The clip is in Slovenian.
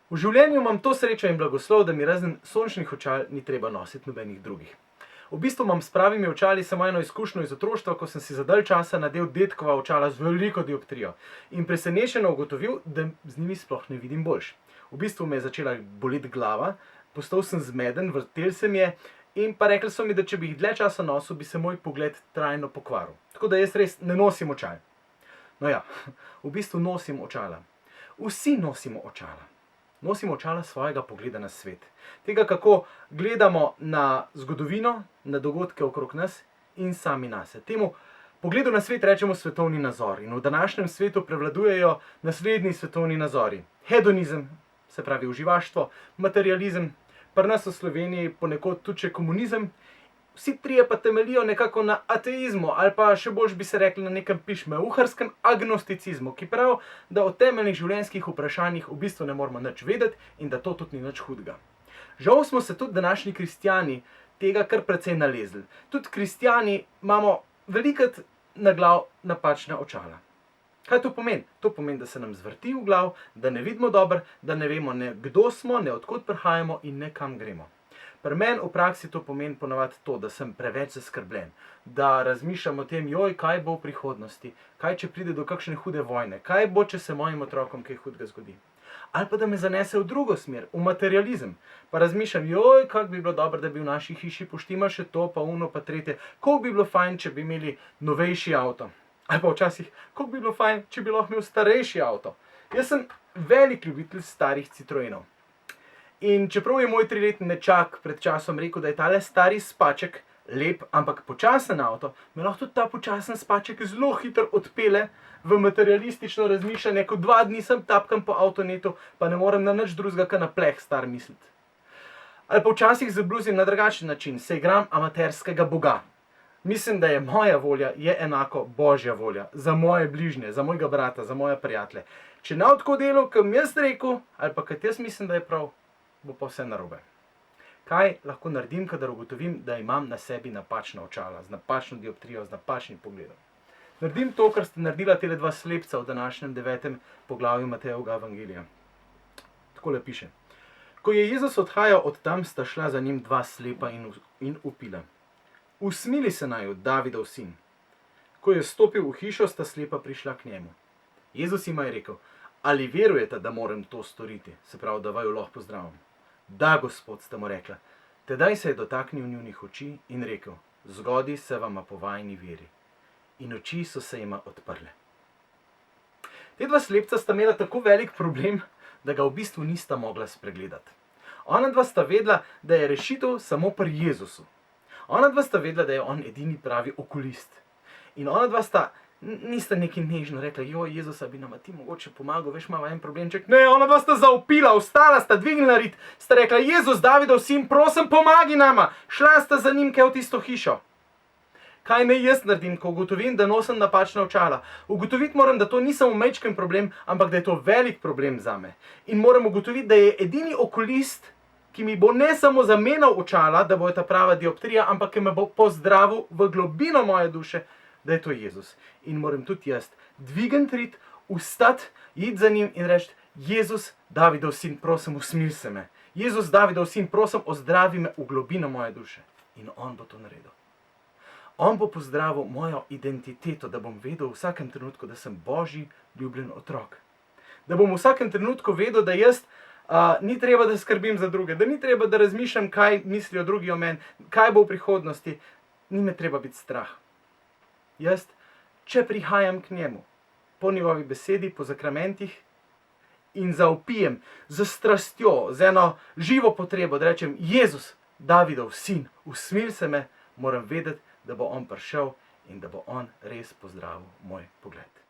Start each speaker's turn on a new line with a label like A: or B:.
A: V življenju imam to srečo in blagoslov, da mi razen sončnih očal ni treba nositi nobenih drugih. V bistvu imam s pravimi očali samo eno izkušnjo iz otroštva, ko sem si za dalj časa nadel dedkova očala z veliko dioptrijo in presenečeno ugotovil, da z njimi sploh ne vidim boljš. V bistvu me je začela boleti glava, postal sem zmeden, vrtel se mi je in pa rekli so mi, da če bi jih dlje časa nosil, bi se moj pogled trajno pokvaril. Tako da jaz res ne nosim očal. No ja, v bistvu nosim očala. Vsi nosimo očala. Nosimo očala svojega pogleda na svet. Tega, kako gledamo na zgodovino, na dogodke okrog nas in sami nase. Temu pogledu na svet rečemo svetovni nazor in v današnjem svetu prevladujejo naslednji svetovni nazori. Hedonizem, se pravi uživaštvo, materializem, pri nas v Sloveniji ponekod tudi še komunizem, vsi trije pa temeljijo nekako na ateizmu ali pa še bolj bi se rekli na nekem pišmeuharskem agnosticizmu, ki pravi, da o temeljnih življenjskih vprašanjih v bistvu ne moramo nič vedeti in da to tudi ni nič hudega. Žal smo se tudi današnji kristjani tega kar precej nalezli. Tudi kristjani imamo velikokrat na glav napačna očala. Kaj to pomeni? To pomeni, da se nam zvrti v glav, da ne vidimo dobro, da ne vemo ne kdo smo, ne odkot prihajamo in ne kam gremo. Pri meni v praksi to pomeni ponavadi to, da sem preveč zaskrbljen, da razmišljam o tem, kaj bo v prihodnosti, kaj če pride do kakšne hude vojne, kaj bo, če se mojim otrokom kaj hudega zgodi. Ali pa da me zanese v drugo smer, v materializem, pa razmišljam, kako bi bilo dobro, da bi v naši hiši poštimali še to, pa uno, pa tretje, koliko bi bilo fajn, če bi imeli novejši avto. Ali pa včasih, koliko bi bilo fajn, če bi lahko imel starejši avto. Jaz sem velik ljubitelj starih Citroenov. In čeprav je moj 3-letni nečak pred časom rekel, da je tale stari spaček lep, ampak počasen avto, me lahko tudi ta počasen spaček zelo hitro odpele v materialistično razmišljanje, ko 2 dni sem tapkam po avtonetu, pa ne morem na nič drugega, kot na pleh star misliti. Ali pa včasih zabluzim na drugačen način, se igram amaterskega boga. Mislim, da je moja volja je enako Božja volja, za moje bližnje, za mojega brata, za moje prijatelje. Če ne tako delo, kot jaz rekel, ali pa kot jaz mislim, da je prav, bo pa vse narobe. Kaj lahko naredim, kadar ugotovim, da imam na sebi napačna očala, z napačno dioptrijo, z napačnim pogledom? Naredim to, kar sta naredila tele 2 slepca v današnjem 9. poglavju Matejevega evangelija. Takole piše. Ko je Jezus odhajal od tam, sta šla za njim 2 slepa in vpila. Usmili se naju, Davidov sin. Ko je stopil v hišo, sta slepa prišla k njemu. Jezus jima je rekel, ali verujete, da moram to storiti, se pravi, da vaju lahko pozdravim? Da, Gospod, sta mu rekla. Tedaj se je dotaknil njunih oči in rekel, zgodi se vama po vajni veri. In oči so se jima odprle. Te 2 slepca sta imela tako velik problem, da ga v bistvu nista mogla spregledati. Ona 2 sta vedela, da je rešitev samo pri Jezusu. Ona 2 sta vedela, da je on edini pravi okulist. In ona 2 sta nista nekaj nežno rekla, Jezusa bi nama ti mogoče pomagal, veš, imamo en problemček. Ne, ona 2 sta zaupila, vstala sta, dvignila rit, sta rekla, Jezus, Davidov sin, prosim, pomagi nama. Šla sta za njim v tisto hišo. Kaj naj jaz naredim, ko ugotovim, da nosim napačna očala? Ugotoviti moram, da to ni samo majčken problem, ampak da je to velik problem zame. In moram ugotoviti, da je edini okulist, ki mi bo ne samo zamenjal očala, da bo ta prava dioptrija, ampak ki me bo pozdravil v globino moje duše, da je to Jezus. In moram tudi jaz dvigniti rit, vstati, iti za njim in reči, Jezus, Davidov sin, prosim, usmili se me. Jezus, Davidov sin, prosim, ozdravi me v globino moje duše. In on bo to naredil. On bo pozdravil mojo identiteto, da bom vedel v vsakem trenutku, da sem Božji ljubljen otrok. Da bom v vsakem trenutku vedel, da jaz ni treba, da skrbim za druge, da ni treba, da razmišljam, kaj mislijo drugi o meni, kaj bo v prihodnosti. Ni me treba biti strah. Jaz, če prihajam k njemu, po njegovi besedi, po zakramentih in zaupijem z strastjo, z eno živo potrebo, da rečem, Jezus, Davidov sin, usmili se me, moram vedeti, da bo on prišel in da bo on res pozdravil moj pogled.